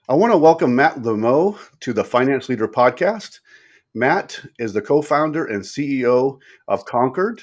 I want to welcome Matt Lhoumeau to the Finance Leader podcast. Matt is the co founder and CEO of Concord,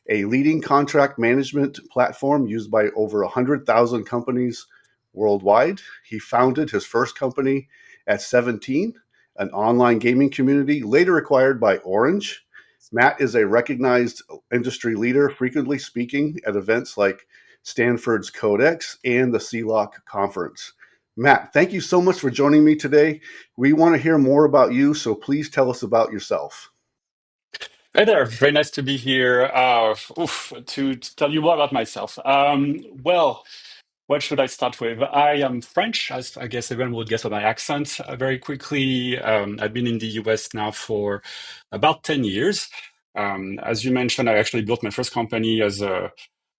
a leading contract management platform used by over 100,000 companies worldwide. He founded his first company at 17, an online gaming community later acquired by Orange. Matt is a recognized industry leader, frequently speaking at events like Stanford's Codex and the CLOC conference. Matt, thank you so much for joining me today. We want to hear more about you, so please tell us about yourself. Hi there, very nice to be here. To tell you more about myself. What should I start with? I am French, as I guess everyone would guess by my accent very quickly. I've been in the US now for about 10 years. As you mentioned, I actually built my first company as a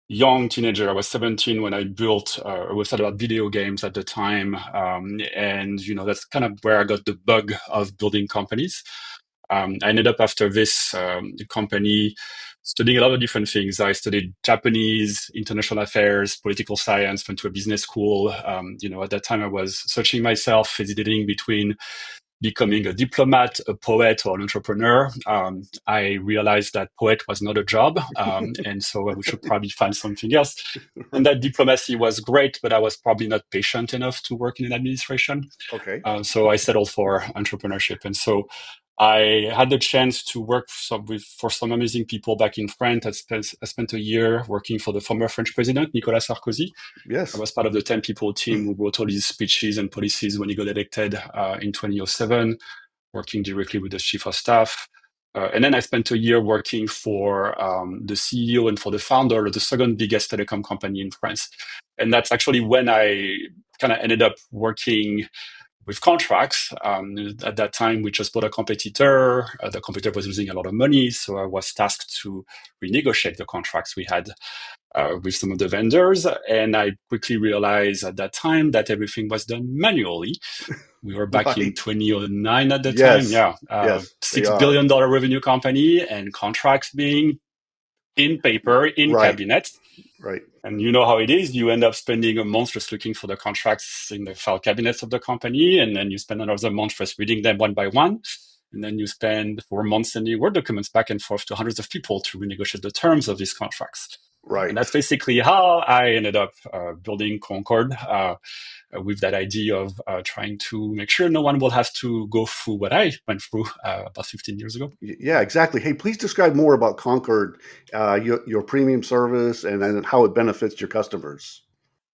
young teenager. I was 17 when I built, I was about video games at the time. And that's kind of where I got the bug of building companies. I ended up after this company studying a lot of different things. I studied Japanese, international affairs, political science, went to a business school. At that time I was searching myself, hesitating between becoming a diplomat, a poet, or an entrepreneur. I realized that poet was not a job, and so we should probably find something else. And that diplomacy was great, but I was probably not patient enough to work in administration. Okay. So I settled for entrepreneurship. And so I had the chance to work for some amazing people back in France. I spent a year working for the former French president, Nicolas Sarkozy. I Yes. was part of the 10 people team who wrote all these speeches and policies when he got elected in 2007, working directly with the chief of staff. And then I spent a year working for the CEO and for the founder of the second biggest telecom company in France. And that's actually when I kind of ended up working with contracts. At that time, we just bought a competitor. The competitor was losing a lot of money, so I was tasked to renegotiate the contracts we had with some of the vendors. And I quickly realized at that time that everything was done manually. We were back in Right. 2009 at the time. Yes. Yeah. Yes, they $6 are. billion revenue company and contracts being in paper, in Right. cabinets. Right. And you know how it is. You end up spending a month just looking for the contracts in the file cabinets of the company. And then you spend another month just reading them one by one. And then you spend 4 months sending Word documents back and forth to hundreds of people to renegotiate the terms of these contracts. And Right. that's basically how I ended up building Concord with that idea of trying to make sure no one will have to go through what I went through about 15 years ago. Yeah, exactly. Hey, please describe more about Concord, your premium service, and how it benefits your customers.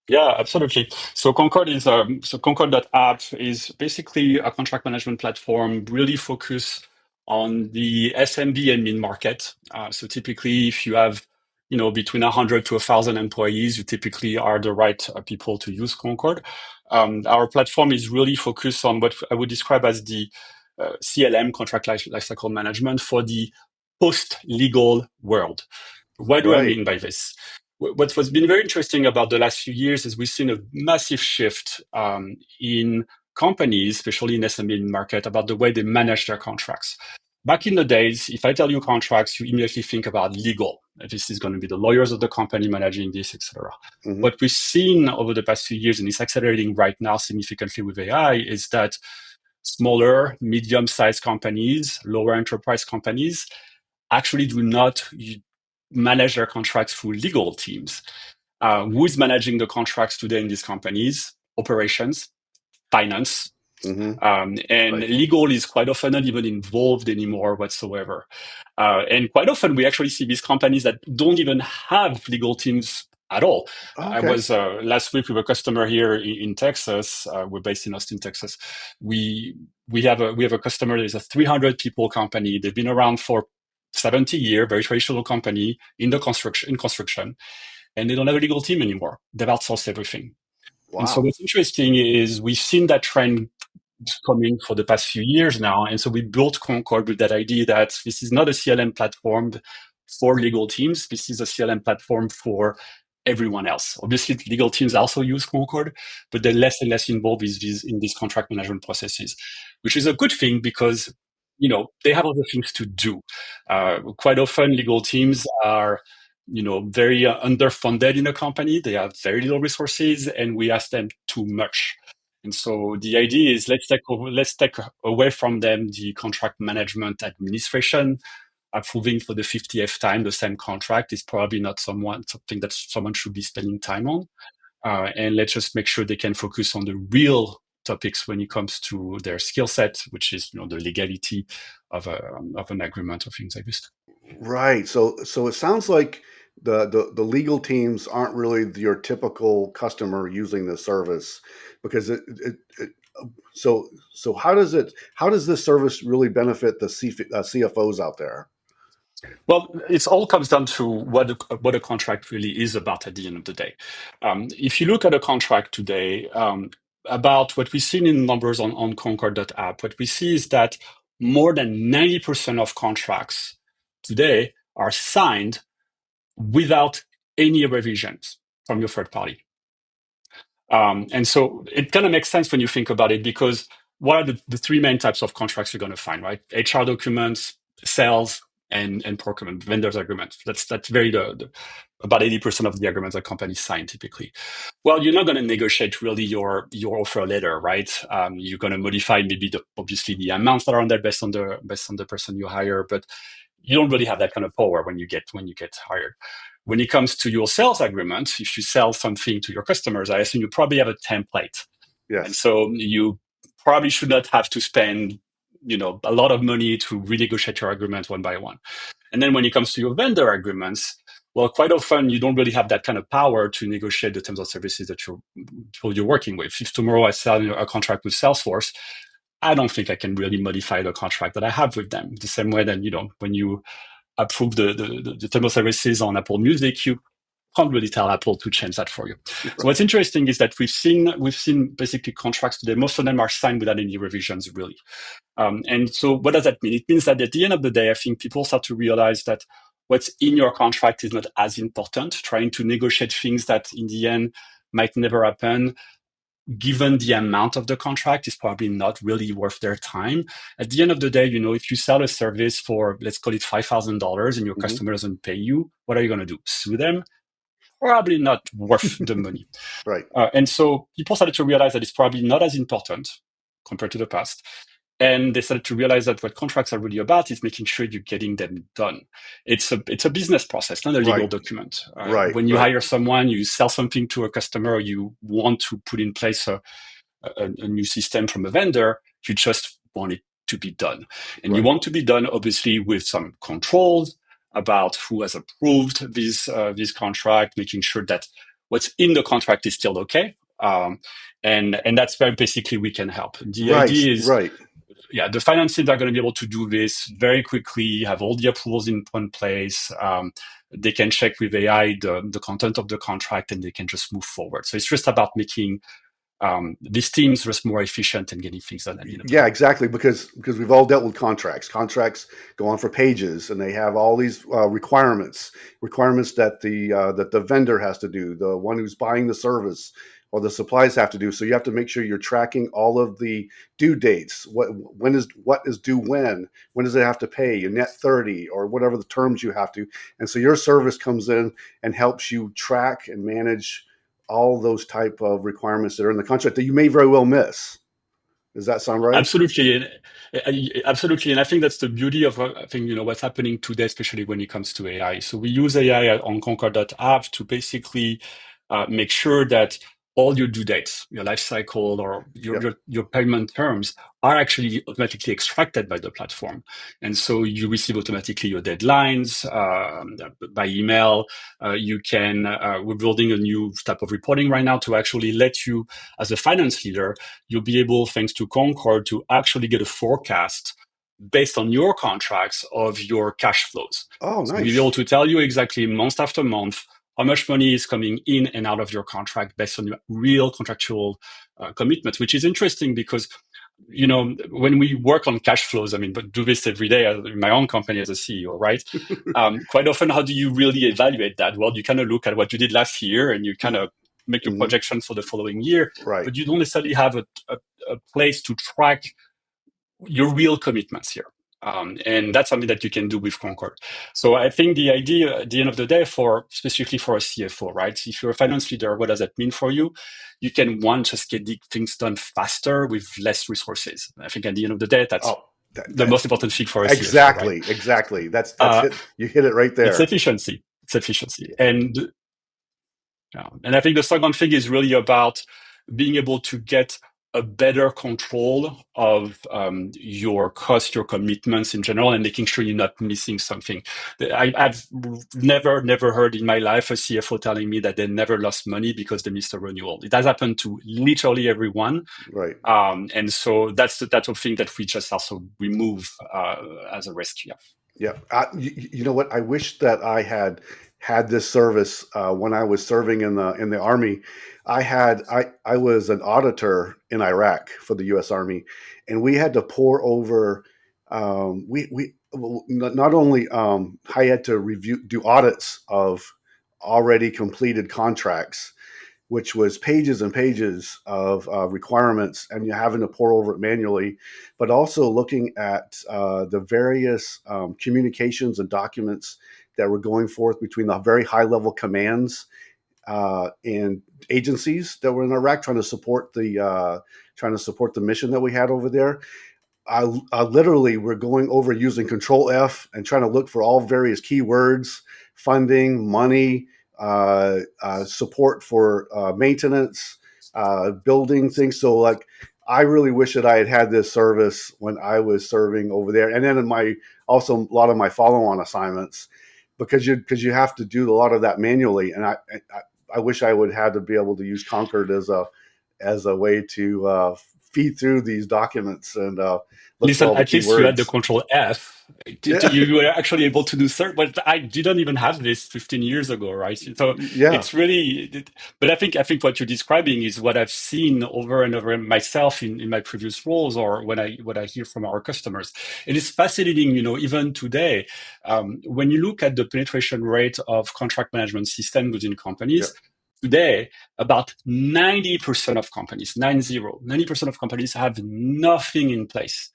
Yeah, absolutely. So concord.app is basically a contract management platform really focused on the SMB and mid-market. So typically, if you have, between 100 to 1,000 employees, you typically are the right people to use Concord. Our platform is really focused on what I would describe as the CLM, contract lifecycle management, for the post-legal world. What do I Right. mean by this? What's been very interesting about the last few years is we've seen a massive shift in companies, especially in SME market, about the way they manage their contracts. Back in the days, if I tell you contracts, you immediately think about legal. This is going to be the lawyers of the company managing this, etc. Hmm. What we've seen over the past few years, and it's accelerating right now significantly with AI, is that smaller, medium-sized companies, lower enterprise companies, actually do not manage their contracts through legal teams. Who is managing the contracts today in these companies? Operations, finance, Hmm. and Right. legal is quite often not even involved anymore whatsoever. And quite often we actually see these companies that don't even have legal teams at all. I Okay. was last week with a customer here in Texas. We're based in Austin, Texas. We we have a customer that is a 300 people company. They've been around for 70 years, very traditional company in construction, and they don't have a legal team anymore. They've outsourced everything. And so Wow. what's interesting is we've seen that trend coming for the past few years now. And so we built Concord with that idea that this is not a CLM platform for legal teams. This is a CLM platform for everyone else. Obviously, legal teams also use Concord, but they're less and less involved in these contract management processes, which is a good thing because they have other things to do. Quite often, legal teams are very underfunded in a company. They have very little resources, and we ask them too much. And so the idea is let's take away from them the contract management administration. Approving for the 50th time the same contract is probably not something that someone should be spending time on. And let's just make sure they can focus on the real topics when it comes to their skill set, which is the legality of an agreement or things like this. Right. So it sounds like the legal teams aren't really your typical customer using the service because so how does this service really benefit the CFOs out there? Well, it all comes down to what a contract really is about at the end of the day. If you look at a contract today, about what we've seen in numbers on concord.app, what we see is that more than 90% of contracts today are signed without any revisions from your third party. And so it kind of makes sense when you think about it, because what are the three main types of contracts you're going to find, right? HR documents, sales, and procurement, vendors agreements. That's very about 80% of the agreements that companies sign typically. Well, you're not going to negotiate really your offer letter, right? You're going to modify maybe obviously the amounts that are on there based on the person you hire, but you don't really have that kind of power when you get hired. When it comes to your sales agreement, if you sell something to your customers, I assume you probably have a template. And Yes. so you probably should not have to spend, a lot of money to renegotiate your agreement one by one. And then when it comes to your vendor agreements, well, quite often you don't really have that kind of power to negotiate the terms of services that you're working with. If tomorrow I sell a contract with Salesforce, I don't think I can really modify the contract that I have with them. The same way that, when you approve the terms of services on Apple Music, you can't really tell Apple to change that for you. So what's interesting is that we've seen basically contracts today. Most of them are signed without any revisions, really. And so what does that mean? It means that at the end of the day, I think people start to realize that what's in your contract is not as important. Trying to negotiate things that in the end might never happen, given the amount of the contract, is probably not really worth their time. At the end of the day, if you sell a service for, let's call it $5,000 and your Hmm. customer doesn't pay you, what are you going to do? Sue them? Probably not worth the money. Right. And so people started to realize that it's probably not as important compared to the past. And they started to realize that what contracts are really about is making sure you're getting them done. It's a business process, not a legal Right. document. Right. When you Right. hire someone, you sell something to a customer, you want to put in place a new system from a vendor, you just want it to be done. And you Right. want to be done, obviously, with some controls about who has approved this contract, making sure that what's in the contract is still okay. And that's where basically we can help. The Right. idea is, Right. yeah, the finance teams are going to be able to do this very quickly, have all the approvals in one place. They can check with AI the content of the contract, and they can just move forward. So it's just about making these teams just more efficient and getting things done at the end of the Yeah, day. exactly. Because we've all dealt with contracts. Contracts go on for pages, and they have all these requirements that the vendor has to do, the one who's buying the service, or the supplies have to do. So you have to make sure you're tracking all of the due dates. What is due when does it have to pay? Your net 30 or whatever the terms you have to. And so your service comes in and helps you track and manage all those type of requirements that are in the contract that you may very well miss. Does that sound right? Absolutely, absolutely, and I think that's the beauty of I think what's happening today, especially when it comes to AI. So we use AI on concord.app to basically make sure that all your due dates, your life cycle, or your, Yep. your payment terms are actually automatically extracted by the platform, and so you receive automatically your deadlines by email. We're building a new type of reporting right now to actually let you, as a finance leader, you'll be able, thanks to Concord, to actually get a forecast based on your contracts of your cash flows. Oh, So we'll be able nice. to tell you exactly month after month how much money is coming in and out of your contract based on your real contractual commitments, which is interesting because when we work on cash flows, I mean, but do this every day in my own company as a CEO, right? Quite often, how do you really evaluate that? Well, you kind of look at what you did last year and you kind of make your Hmm. projection for the following year, Right. but you don't necessarily have a place to track your real commitments here. And that's something that you can do with Concord. So I think the idea at the end of the day, for specifically for a CFO, right? If you're a finance leader, what does that mean for you? You can, one, just get the things done faster with less resources. I think at the end of the day, that's Oh, the most that's important thing for a CFO, right? exactly. That's Uh, it. You hit it right it's there. efficiency. It's efficiency. And I think the second thing is really about being able to get a better control of your cost, your commitments in general, and making sure you're not missing something. I've never heard in my life a CFO telling me that they never lost money because they missed a renewal. It has happened to literally everyone. Right. And so that's the type of thing that we just also remove as a risk. Yeah. Yeah. You know what? I wish that I had this service when I was serving in the army. I was an auditor in Iraq for the U.S. Army, and we had to pour over. We well, not only I had to do audits of already completed contracts, which was pages and pages of requirements, and you're having to pour over it manually, but also looking at the various communications and documents that were going forth between the very high level commands and agencies that were in Iraq trying to support the mission that we had over there. I literally were going over using Control F and trying to look for all various keywords, funding, money, support for maintenance, building things. So like, I really wish that I had this service when I was serving over there, and then in my also a lot of my follow-on assignments, because you have to do a lot of that manually, and I wish I would have to be able to use Concord as a way to feed through these documents and look for Listen, all the at least you had the keywords. control F. Yeah, You were actually able to do certain, but I didn't even have this 15 years ago, right? So yeah, it's really, but I think what you're describing is what I've seen over and over myself in my previous roles, or what I hear from our customers. It is fascinating, even today, when you look at the penetration rate of contract management systems within yeah, companies. Today, about 90% of companies, 90% of companies have nothing in place.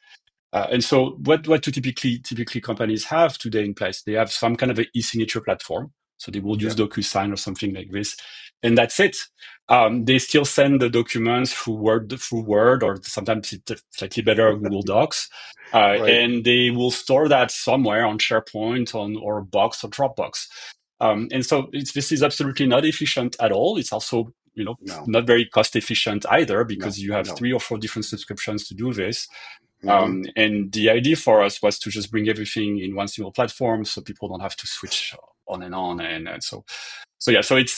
And so what do typically companies have today in place? They have some kind of an e-signature platform. So they will yeah, use DocuSign or something like this. And that's it. They still send the documents through Word, or sometimes it's slightly better, Google Docs. right. And they will store that somewhere on SharePoint or Box or Dropbox. And so this is absolutely not efficient at all. It's also, No, not very cost efficient either, no, because you have no. 3 or 4 different subscriptions to do this. Hmm. And the idea for us was to just bring everything in one single platform, so people don't have to switch on and on. And so yeah, so it's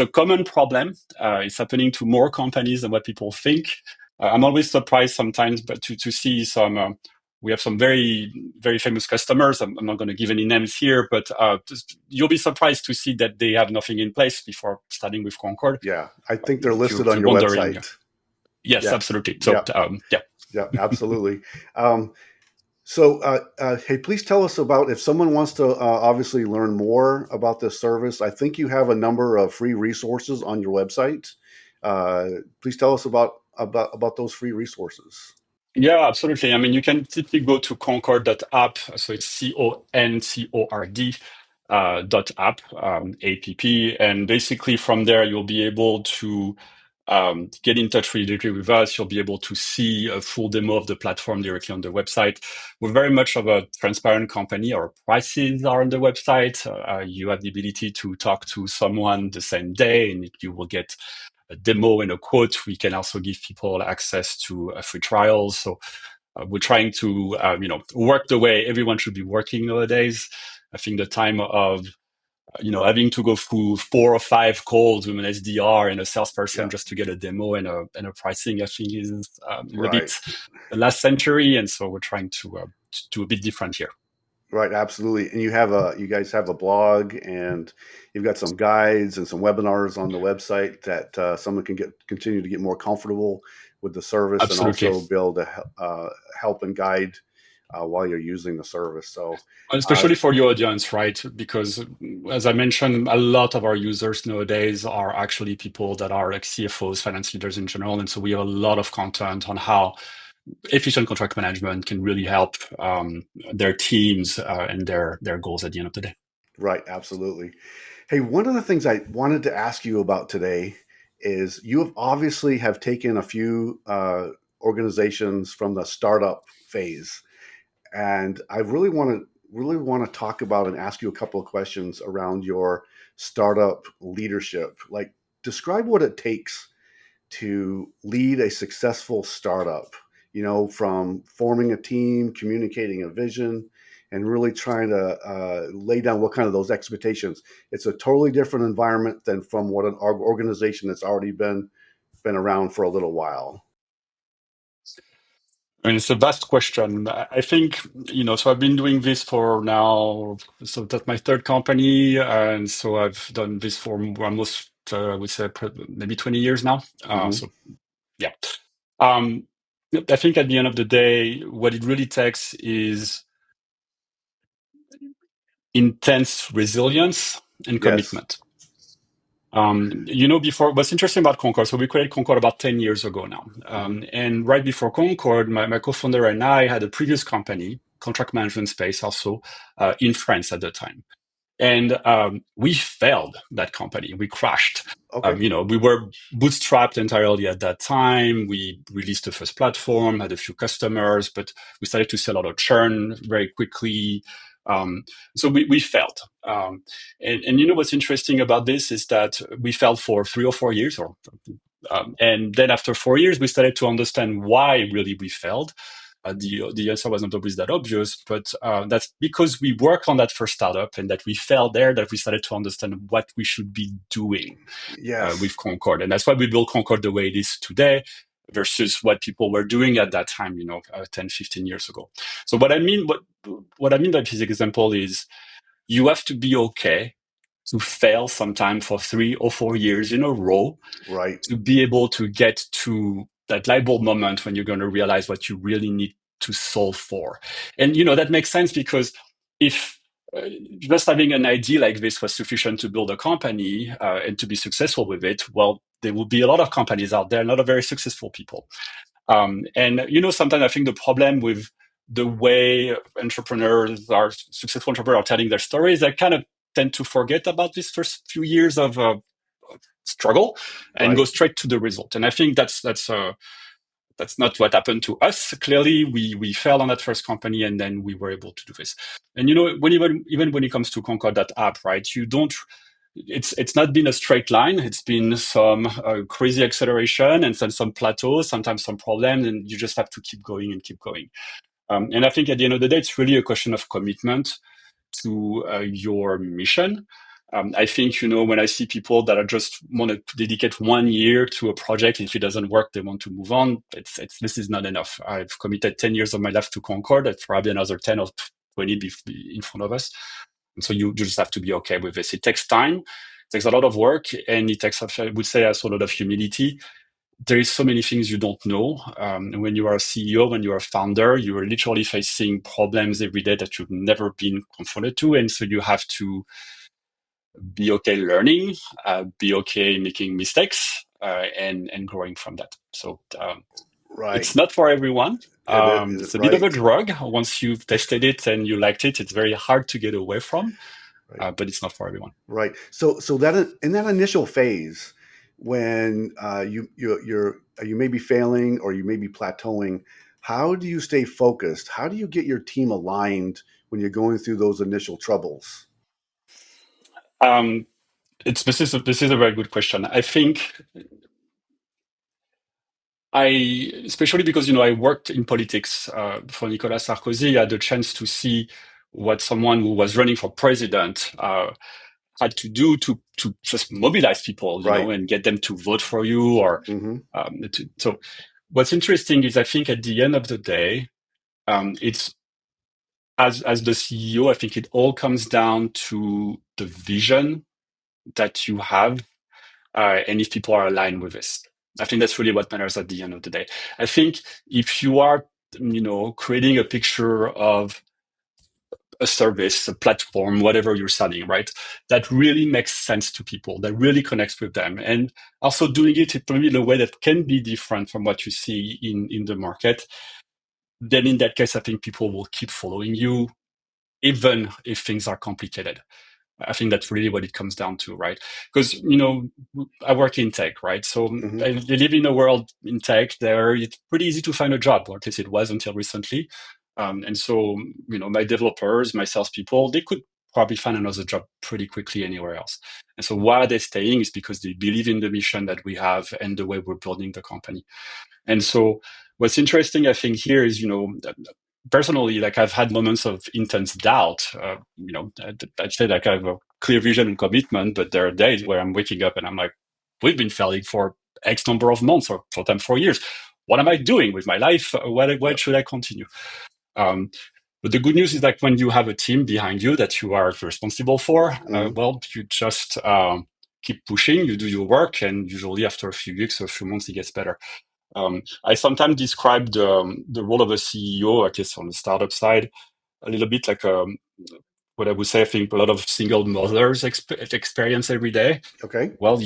a common problem. It's happening to more companies than what people think. I'm always surprised sometimes, but to see some. We have some very very famous customers. I'm not going to give any names here, but you'll be surprised to see that they have nothing in place before starting with Concord. Yeah, I think they're If you're, listed if on you're your wondering, website. yes, Yeah, absolutely. So yeah, yeah. yeah, absolutely. Um, hey, please tell us about if someone wants to obviously learn more about this service. I think you have a number of free resources on your website. Please tell us about those free resources. Yeah, absolutely. I mean, you can simply go to concord.app. So it's CONCORD .app, app. And basically from there, you'll be able to get in touch directly with us. You'll be able to see a full demo of the platform directly on the website. We're very much of a transparent company. Our prices are on the website. You have the ability to talk to someone the same day, and you will get a demo and a quote. We can also give people access to a free trial. So we're trying to, work the way everyone should be working nowadays. I think the time of, having to go through 4 or 5 calls with an SDR and a salesperson Yeah, just to get a demo and a pricing, I think is a right. bit the last century. And so we're trying to do a bit different here. Right, absolutely. And you guys have a blog, and you've got some guides and some webinars on the website that someone can continue to get more comfortable with the service, and Absolutely. also be able to help and guide while you're using the service. So, uh, Especially for your audience, right? Because as I mentioned, a lot of our users nowadays are actually people that are like CFOs, finance leaders in general. And so we have a lot of content on how efficient contract management can really help their teams and their goals at the end of the day. Right, absolutely. Hey, one of the things I wanted to ask you about today is you have obviously have taken a few organizations from the startup phase, and I really want to talk about and ask you a couple of questions around your startup leadership. Like, describe what it takes to lead a successful startup, from forming a team, communicating a vision, and really trying to lay down what kind of those expectations. It's a totally different environment than from what an organization that's already been around for a little while. I mean, it's a vast question. I think, so I've been doing this for now, so that's my third company. And so I've done this for almost, I would say, maybe 20 years now. Hmm. So, yeah. Um, I think at the end of the day, what it really takes is intense resilience and Yes. commitment. Before what's interesting about Concord, so we created Concord about 10 years ago now. Hmm. And right before Concord, my co-founder and I had a previous company, contract management space also, in France at the time. And we failed that company. We crashed. Okay. We were bootstrapped entirely at that time. We released the first platform, had a few customers, but we started to see a lot of churn very quickly. So we failed. And what's interesting about this is that we failed for 3 or 4 years, and then after 4 years, we started to understand why really we failed. The answer wasn't always that obvious, but that's because we worked on that first startup and that we failed there, that we started to understand what we should be doing Yes. with Concord. And that's why we built Concord the way it is today versus what people were doing at that time, 10, 15 years ago. So what I mean by this example is you have to be okay to fail sometime for 3 or 4 years in a row Right. to be able to get to that light bulb moment when you're going to realize what you really need to solve for. And, that makes sense because if just having an idea like this was sufficient to build a company and to be successful with it, well, there will be a lot of companies out there, not a very successful people. And sometimes I think the problem with the way successful entrepreneurs are telling their stories, they kind of tend to forget about these first few years of struggle and go Right. straight to the result. And I think that's not what happened to us. Clearly, we fell on that first company, and then we were able to do this. And even when it comes to concord.app, right? You don't. It's not been a straight line. It's been some crazy acceleration and then some plateaus, sometimes some problems, and you just have to keep going and keep going. And I think at the end of the day, it's really a question of commitment to your mission. I think, when I see people that are just want to dedicate 1 year to a project, if it doesn't work, they want to move on. This is not enough. I've committed 10 years of my life to Concord. That's probably another 10 or 20 in front of us. And so you just have to be okay with this. It takes time, it takes a lot of work, and it takes, I would say, also a lot of humility. There is so many things you don't know. When you are a CEO, when you are a founder, you are literally facing problems every day that you've never been confronted to. And so you have to be okay learning, be okay making mistakes, and growing from that. So Right. it's not for everyone. It's a bit of Right. a drug. Once you've tested it and you liked it, it's very hard to get away from, Right. but it's not for everyone. Right. So that in that initial phase, when you may be failing or you may be plateauing, how do you stay focused? How do you get your team aligned when you're going through those initial troubles? Um, this is a very good question. I think especially because I worked in politics for Nicolas Sarkozy. I had the chance to see what someone who was running for president had to do to just mobilize people, Right. and get them to vote for you. Or Hmm. so, what's interesting is I think at the end of the day, it's as the CEO, I think it all comes down to the vision that you have, and if people are aligned with this. I think that's really what matters at the end of the day. I think if you are, creating a picture of a service, a platform, whatever you're selling, right? That really makes sense to people, that really connects with them. And also doing it in a way that can be different from what you see in the market. Then in that case, I think people will keep following you, even if things are complicated. I think that's really what it comes down to, right? Because, I work in tech, right? So Hmm. I live in a world in tech there it's pretty easy to find a job, or at least it was until recently. And so, my developers, my salespeople, they could probably find another job pretty quickly anywhere else. And so why are they staying is because they believe in the mission that we have and the way we're building the company. And so what's interesting, I think, here is, personally, like I've had moments of intense doubt. I'd say like I have a clear vision and commitment, but there are days where I'm waking up and I'm like, we've been failing for X number of months or sometimes for years. What am I doing with my life? What Yep. should I continue? Um, but the good news is like when you have a team behind you that you are responsible for, Hmm. well, you just keep pushing, you do your work, and usually after a few weeks or a few months, it gets better. I sometimes describe the role of a CEO, I guess, on the startup side, a little bit like what I would say. I think a lot of single mothers experience every day. Okay. Well,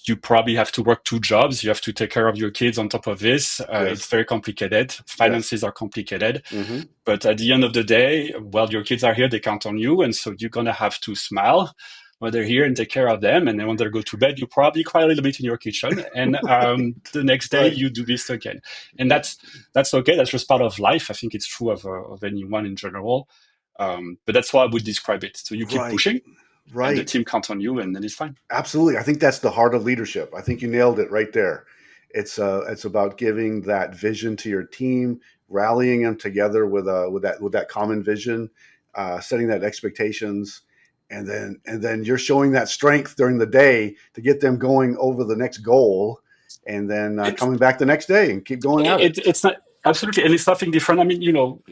you probably have to work two jobs. You have to take care of your kids on top of this. It's Yes. very complicated. Yes. Finances are complicated. Hmm. But at the end of the day, well, your kids are here, they count on you. And so you're going to have to smile when they're here and take care of them. And then when they go to bed, you probably cry a little bit in your kitchen. And the next day Right. you do this again. And Yep. that's okay. That's just part of life. I think it's true of anyone in general. But that's how I would describe it. So you keep Right. pushing and the Right. team counts on you and then it's fine. Absolutely. I think that's the heart of leadership. I think you nailed it right there. It's about giving that vision to your team, rallying them together with that common vision, setting that expectations, and then you're showing that strength during the day to get them going over the next goal, and then It's coming back the next day and keep going at it. it's not absolutely, and it's nothing different. I mean,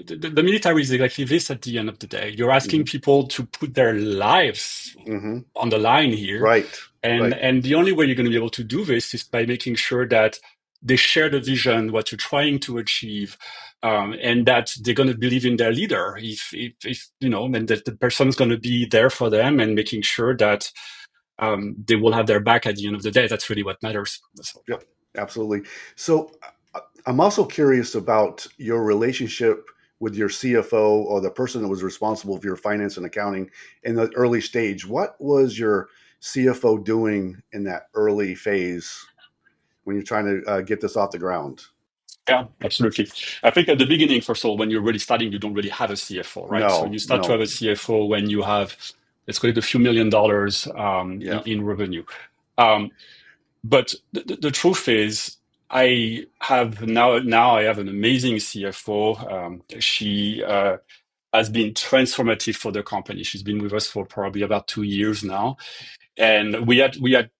the military is exactly this at the end of the day. You're asking Hmm. people to put their lives Hmm. on the line here, Right. and Right. and the only way you're going to be able to do this is by making sure that they share the vision, what you're trying to achieve, and that they're going to believe in their leader. If and that the person's going to be there for them, and making sure that they will have their back at the end of the day. That's really what matters. So, yeah. Yep, absolutely. So I'm also curious about your relationship with your CFO or the person that was responsible for your finance and accounting in the early stage. What was your CFO doing in that early phase when you're trying to get this off the ground? Yeah, absolutely. I think at the beginning, first of all, when you're really starting, you don't really have a CFO, right? So No, you start to have no. a CFO when you have, let's call it a few $1 million Yeah. in revenue. Um, but the truth is, I have now I have an amazing CFO. She has been transformative for the company. She's been with us for probably about 2 years now, and we had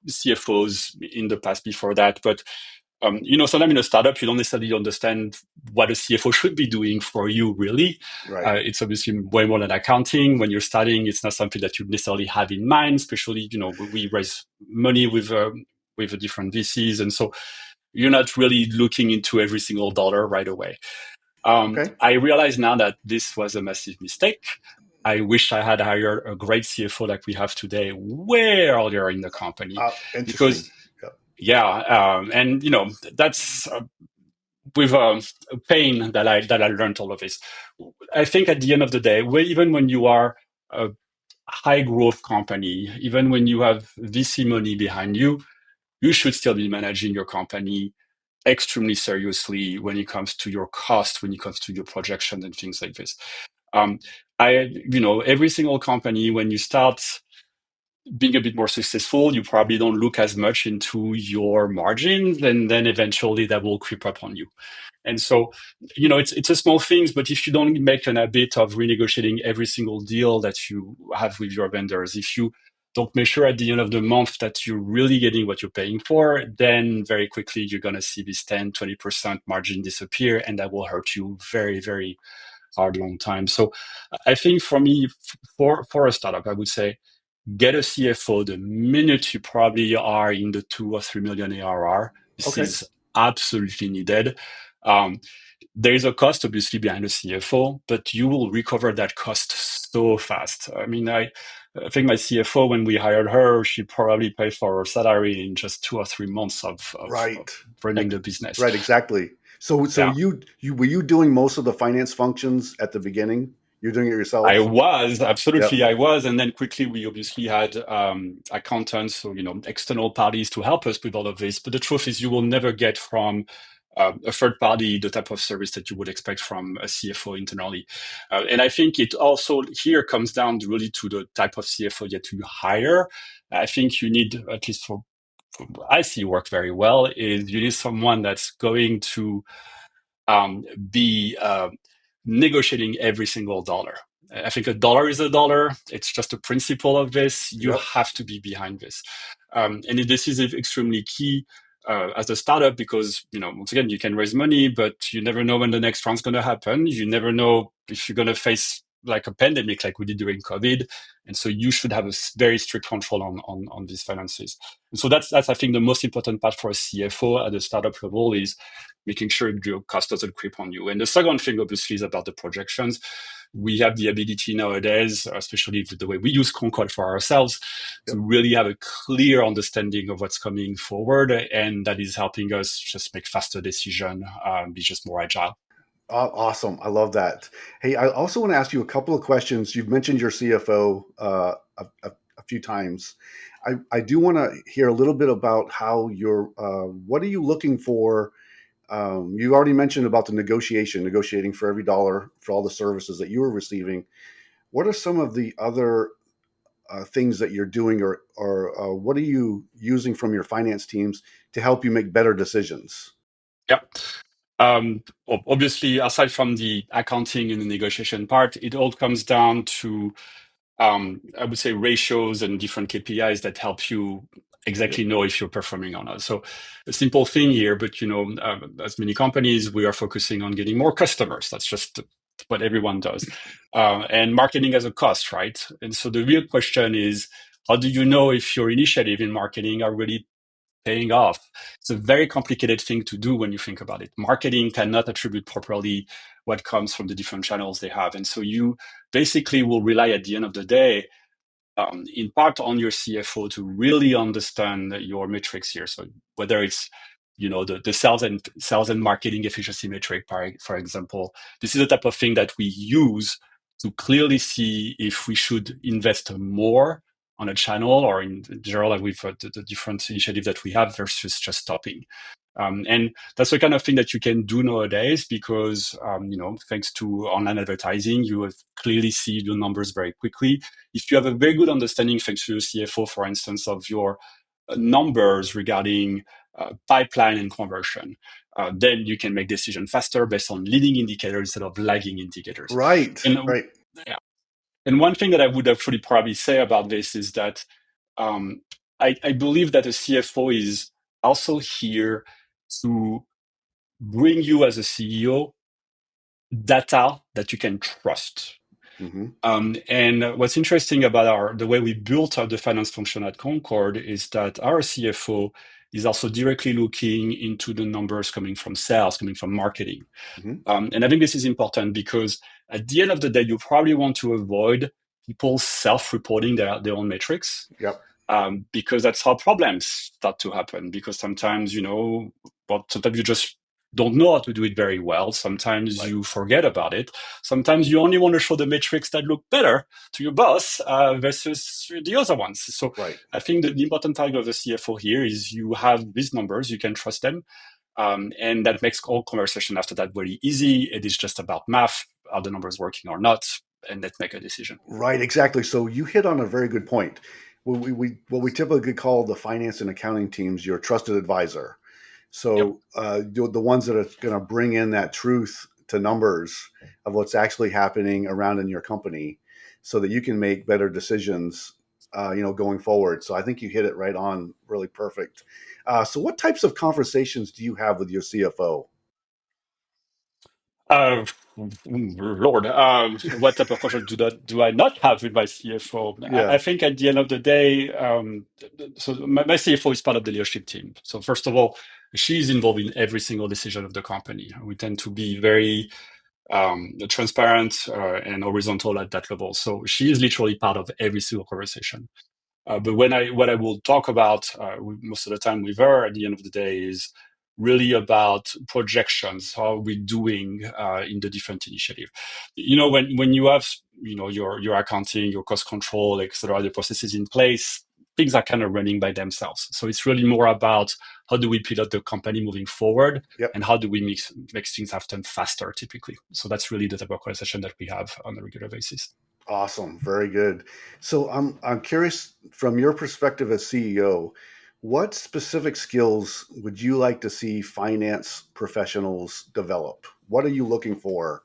CFOs in the past before that, but sometimes in a startup, you don't necessarily understand what a CFO should be doing for you, really. Right. It's obviously way more than accounting. When you're starting, it's not something that you necessarily have in mind, especially, we raise money with the different VCs. And so you're not really looking into every single dollar right away. Okay. I realize now that this was a massive mistake. I wish I had hired a great CFO like we have today way earlier in the company Interesting. because Yeah. yeah, and that's with a pain that I learned all of this. I think at the end of the day, even when you are a high growth company, even when you have VC money behind you, you should still be managing your company extremely seriously when it comes to your cost, when it comes to your projections and things like this. Um, every single company, when you start being a bit more successful, you probably don't look as much into your margins, and then eventually that will creep up on you. And so, it's a small things, but if you don't make an habit of renegotiating every single deal that you have with your vendors, if you don't make sure at the end of the month that you're really getting what you're paying for, then very quickly you're going to see this 10, 20% margin disappear, and that will hurt you very, very hard long time. So I think for me, for a startup, I would say get a CFO the minute you probably are in the 2 or 3 million ARR. This Okay. is absolutely needed. Um, there is a cost obviously behind the CFO, but you will recover that cost so fast. I mean, I think my CFO, when we hired her, she probably paid for her salary in just 2 or 3 months of Right. running the business. Right. Exactly. So Yeah. you were you doing most of the finance functions at the beginning? You're doing it I yourself? was Yep. absolutely I was, and then quickly we obviously had accountants, so external parties to help us with all of this. But the truth is, you will never get from a third party the type of service that you would expect from a CFO internally. And I think it also here comes down really to the type of CFO that you hire. I think you need, at least for I see work very well, is you need someone that's going to be negotiating every single dollar. I think a dollar is a dollar. It's just a principle of this. You Yep. have to be behind this. And this is extremely key as a startup because, once again, you can raise money, but you never know when the next round's going to happen. You never know if you're going to face like a pandemic like we did during COVID. And so you should have a very strict control on these finances. And so that's, I think, the most important part for a CFO at the startup level is making sure your cost doesn't creep on you. And the second thing, obviously, is about the projections. We have the ability nowadays, especially with the way we use Concord for ourselves, to Yep. really have a clear understanding of what's coming forward. And that is helping us just make faster decisions, be just more agile. Awesome. I love that. Hey, I also want to ask you a couple of questions. You've mentioned your CFO a few times. I do want to hear a little bit about how what are you looking for? You already mentioned about the negotiating for every dollar for all the services that you were receiving. What are some of the other things that you're doing, or what are you using from your finance teams to help you make better decisions? Yeah. Obviously, aside from the accounting and the negotiation part, it all comes down to I would say ratios and different KPIs that help you Yep. exactly know if you're performing or not. So a simple thing here, but as many companies, we are focusing on getting more customers. That's just what everyone does. And marketing as a cost, right? And so the real question is, how do you know if your initiative in marketing are really paying off? It's a very complicated thing to do when you think about it. Marketing cannot attribute properly what comes from the different channels they have. And so you basically will rely at the end of the day in part on your CFO to really understand your metrics here. So whether it's the sales and marketing efficiency metric, for example, this is the type of thing that we use to clearly see if we should invest more on a channel or in general, like with the different initiatives that we have versus just stopping. And that's the kind of thing that you can do nowadays because, thanks to online advertising, you will clearly see the numbers very quickly. If you have a very good understanding, thanks to your CFO, for instance, of your numbers regarding pipeline and conversion, then you can make decisions faster based on leading indicators instead of lagging indicators. Right. And Right. yeah. And one thing that I would actually probably say about this is that um, I believe that a CFO is also here to bring you as a CEO data that you can trust. Hmm. And what's interesting about the way we built out the finance function at Concord is that our CFO is also directly looking into the numbers coming from sales, coming from marketing. Hmm. And I think this is important because at the end of the day, you probably want to avoid people self-reporting their own metrics Yep. because that's how problems start to happen. Because sometimes, sometimes you just don't know how to do it very well. Sometimes Right. you forget about it. Sometimes you only want to show the metrics that look better to your boss versus the other ones. So Right. I think that the important target of the CFO here is you have these numbers, you can trust them. And that makes all conversation after that very easy. It is just about math. Are the numbers working or not? And let's make a decision. Right, exactly. So you hit on a very good point. What we typically call the finance and accounting teams your trusted advisor. Yep. So the ones that are going to bring in that truth to numbers of what's actually happening around in your company, so that you can make better decisions, going forward. So I think you hit it right on, really perfect. So what types of conversations do you have with your CFO? Uh, Lord, what type of contract do I not have with my CFO? I Yeah. think at the end of the day, so my CFO is part of the leadership team. So first of all, She's involved in every single decision of the company. We tend to be very transparent and horizontal at that level. So she is literally part of every single conversation. But what I will talk about most of the time with her at the end of the day is really about projections. How are we doing in the different initiative? When you have your accounting, your cost control, etc., the processes in place, things are kind of running by themselves. So it's really more about how do we pilot the company moving forward, Yep. and how do we make things happen faster, typically. So that's really the type of conversation that we have on a regular basis. Awesome. Very good. So I'm curious from your perspective as CEO, what specific skills would you like to see finance professionals develop? What are you looking for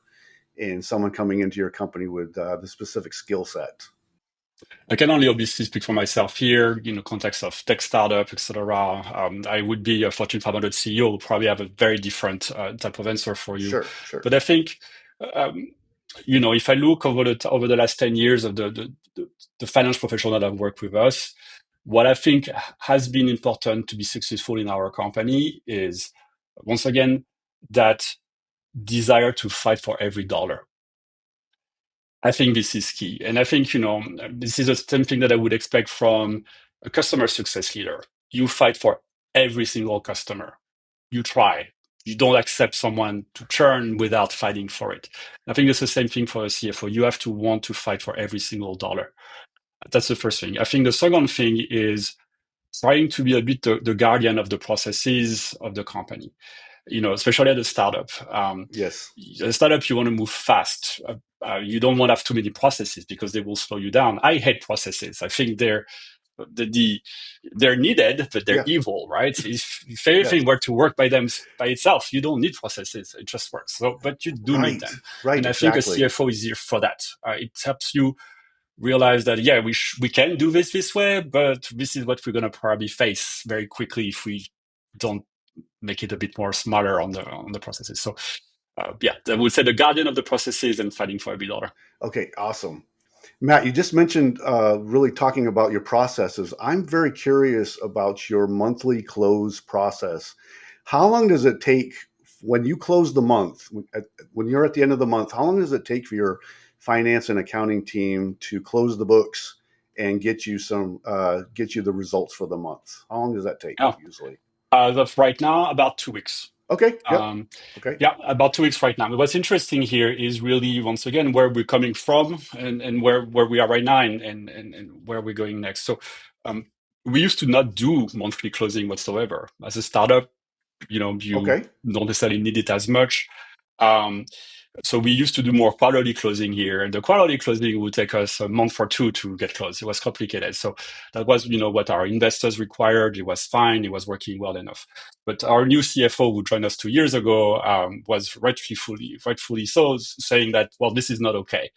in someone coming into your company with the specific skill set? I can only obviously speak for myself here, context of tech startup, etc. I would be a Fortune 500 CEO, would probably have a very different type of answer for you. Sure, sure. But I think, um, if I look over the last 10 years of the finance professional that have worked with us, what I think has been important to be successful in our company is, once again, that desire to fight for every dollar. I think this is key. And I think, this is the same thing that I would expect from a customer success leader. You fight for every single customer. You try. You don't accept someone to churn without fighting for it. I think it's the same thing for a CFO. You have to want to fight for every single dollar. That's the first thing. I think the second thing is trying to be a bit the guardian of the processes of the company, especially at a startup. Yes. A startup, you want to move fast. You don't want to have too many processes because they will slow you down. I hate processes. I think they're needed, but they're Yeah. evil, right? If Yes. everything were to work by itself, you don't need processes. It just works. So, but you do need Right. them. Right. And I think a Exactly. CFO is here for that. It helps you realize that, yeah, we can do this way, but this is what we're going to probably face very quickly if we don't make it a bit more smarter on the processes. So yeah, I would say the guardian of the processes and fighting for every dollar. Okay. Awesome. Matt, you just mentioned really talking about your processes. I'm very curious about your monthly close process. How long does it take when you close the month, when you're at the end of the month, how long does it take for your finance and accounting team to close the books and get you the results for the month? How long does that take Oh, usually? as of right now, about 2 weeks. Okay. Yep. Um, Okay. yeah, about 2 weeks right now. But what's interesting here is really, once again, where we're coming from, and where we are right now, and where we're going next. So we used to not do monthly closing whatsoever. As a startup, you Okay. don't necessarily need it as much. Um, so we used to do more quarterly closing here, and the quarterly closing would take us a month or two to get closed. It was complicated. So that was, what our investors required. It was fine. It was working well enough. But our new CFO, who joined us 2 years ago, was rightfully so, saying that, well, this is not okay.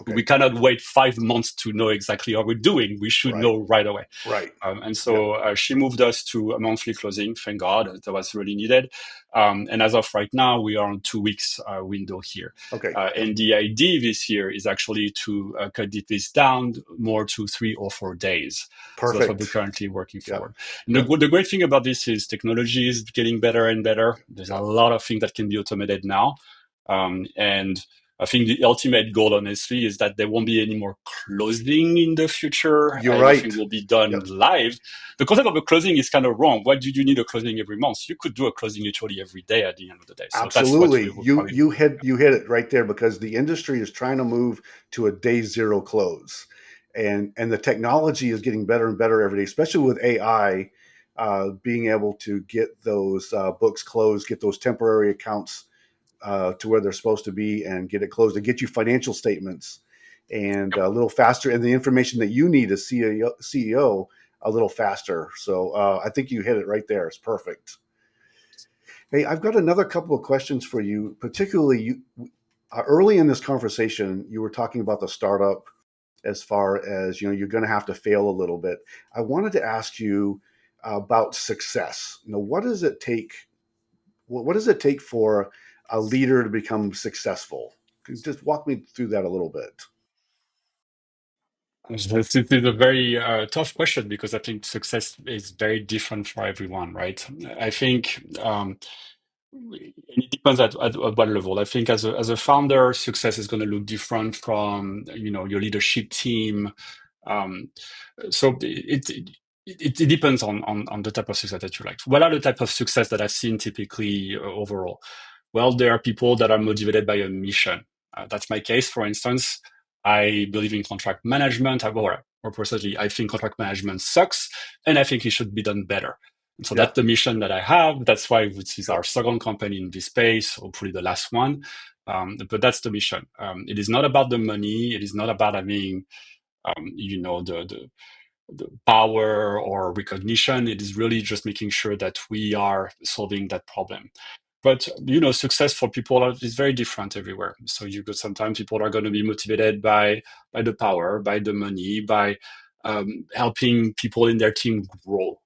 We Okay. cannot wait 5 months to know exactly how we're doing. We should Right. know right away. Right. And Yep. so she moved us to a monthly closing. Thank God, that was really needed. And as of right now, we are on 2 weeks window here. Okay. Yep. And the idea this year is actually to cut this down more to 3 or 4 days. So that's what we're Perfect. currently working Yep. forward. And Yep. the great thing about this is technology is getting better and better. There's a Yep. lot of things that can be automated now. And I think the ultimate goal, honestly, is that there won't be any more closing in the future. You're right. Everything will be done Yep. live. The concept of a closing is kind of wrong. Why do you need a closing every month? You could do a closing literally every day at the end of the day. So that's what we Absolutely. will You probably you do. hit you hit it right there because the industry is trying to move to a day zero close. And the technology is getting better and better every day, especially with AI being able to get those books closed, get those temporary accounts to where they're supposed to be and get it closed and get you financial statements and Yep. a little faster and the information that you need as CEO a little faster. So I think you hit it right there. It's perfect. Hey, I've got another couple of questions for you, particularly early in this conversation, you were talking about the startup as far as, you're going to have to fail a little bit. I wanted to ask you about success. What does it take? What does it take for a leader to become successful? Can you just walk me through that a little bit? This is a very tough question because I think success is very different for everyone, right? I think it depends at what level. I think as a founder, success is going to look different from your leadership team. Um, so it depends on the type of success that you like. What are the type of success that I've seen typically overall? Well, there are people that are motivated by a mission. That's my case, for instance. I believe in contract management. More precisely, I think contract management sucks, and I think it should be done better. And so Yeah. that's the mission that I have. That's why this is Yep. our second company in this space, hopefully the last one. But that's the mission. It is not about the money. It is not about having, the power or recognition. It is really just making sure that we are solving that problem. But success for people is very different everywhere. So you got sometimes people are going to be motivated by the power, by the money, by helping people in their team grow.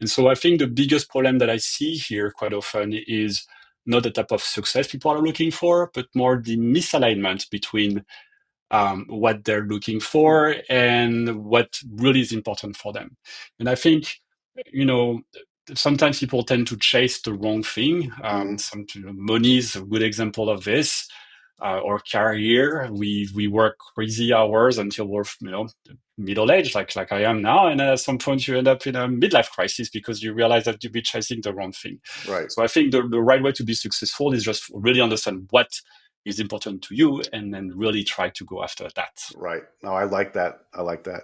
And so I think the biggest problem that I see here quite often is not the type of success people are looking for, but more the misalignment between what they're looking for and what really is important for them. And I think, you know, sometimes people tend to chase the wrong thing. Hmm. Money is a good example of this. Or career, we work crazy hours until we're middle aged, like I am now, and at some point you end up in a midlife crisis because you realize that you've been chasing the wrong thing. Right. So I think the right way to be successful is just really understand what is important to you and then really try to go after that. Right. No, I like that. I like that.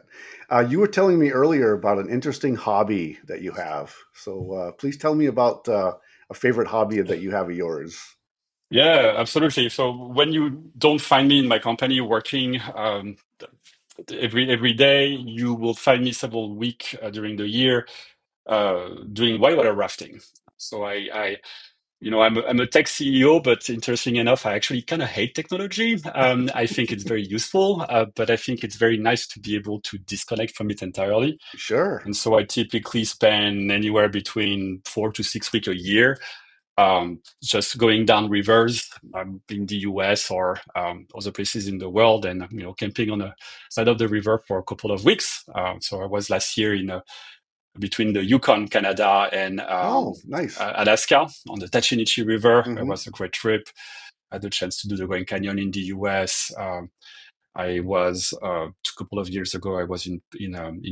You were telling me earlier about an interesting hobby that you have. So please tell me about a favorite hobby that you have of yours. Yeah, absolutely. So when you don't find me in my company working every day, you will find me several weeks during the year doing whitewater rafting. So I'm a tech CEO, but interesting enough, I actually kind of hate technology. I think it's very useful, but I think it's very nice to be able to disconnect from it entirely. Sure. And so I typically spend anywhere between 4 to 6 weeks a year just going down rivers in the US or other places in the world and camping on the side of the river for a couple of weeks. So I was last year in between the Yukon, Canada, and Oh, nice. Alaska on the Tachinichi River. It Hmm. was a great trip. I had the chance to do the Grand Canyon in the US. I was a couple of years ago. I was in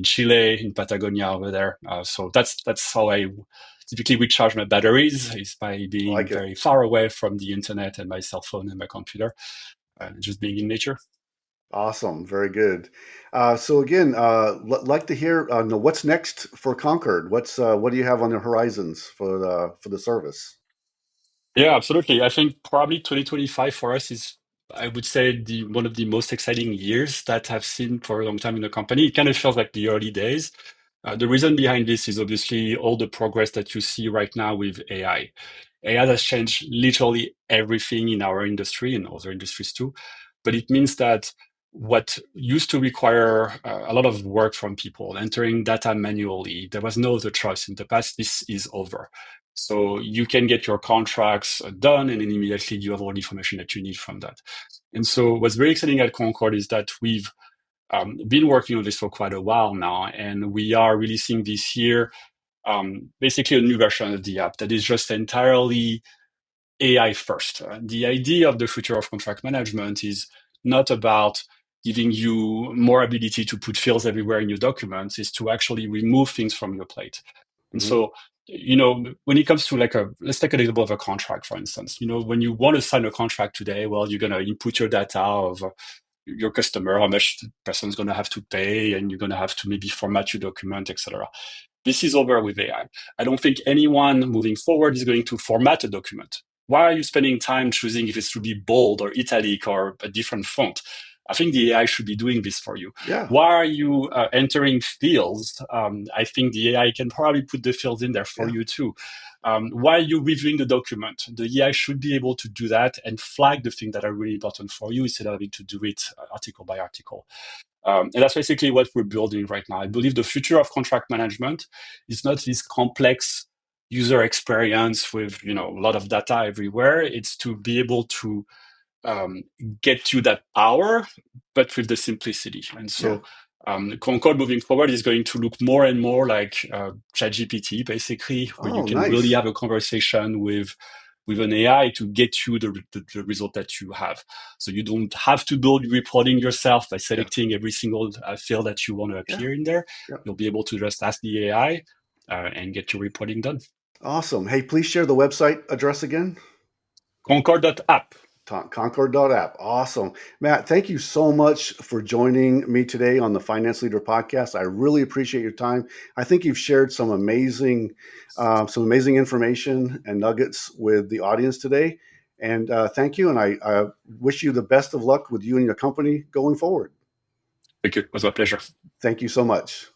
Chile, in Patagonia over there. So that's how I typically recharge my batteries is by I being like it. very far away from the internet and my cell phone and my computer, and just being in nature. Awesome. Very good. So again, like to hear know what's next for Concord. What do you have on the horizons for the service? Yeah, absolutely. I think probably 2025 for us is, I would say, the one of the most exciting years that I've seen for a long time in the company. It kind of feels like the early days. The reason behind this is obviously all the progress that you see right now with AI. AI has changed literally everything in our industry and other industries too. But it means that what used to require a lot of work from people, entering data manually, there was no other choice in the past. This is over. So you can get your contracts done, and then immediately you have all the information that you need from that. And so what's very exciting at Concord is that we've been working on this for quite a while now, and we are releasing this year basically a new version of the app that is just entirely AI first. The idea of the future of contract management is not about giving you more ability to put fields everywhere in your documents, is to actually remove things from your plate. And Hmm. so, when it comes to let's take an example of a contract, for instance. When you want to sign a contract today, well, you're going to input your data of your customer, how much the person's going to have to pay, and you're going to have to maybe format your document, etc. This is over with AI. I don't think anyone moving forward is going to format a document. Why are you spending time choosing if it should be bold or italic or a different font? I think the AI should be doing this for you. Yeah. Why are you entering fields? I think the AI can probably put the fields in there for Yeah. you too. Why are you reviewing the document? The AI should be able to do that and flag the things that are really important for you instead of having to do it article by article. And that's basically what we're building right now. I believe the future of contract management is not this complex user experience with a lot of data everywhere. It's to be able to get you that power, but with the simplicity. And Yeah. so Concord moving forward is going to look more and more like ChatGPT, basically, where you Oh, can really nice. have a conversation with an AI to get you the result that you have. So you don't have to build reporting yourself by Yeah. selecting every single field that you want to Yeah. appear in there. Yeah. You'll be able to just ask the AI and get your reporting done. Awesome. Hey, please share the website address again. Concord.app. Concord.app. Awesome. Matt, thank you so much for joining me today on the Finance Leader podcast. I really appreciate your time. I think you've shared some amazing information and nuggets with the audience today. And thank you. And I wish you the best of luck with you and your company going forward. Thank you. It was my pleasure. Thank you so much.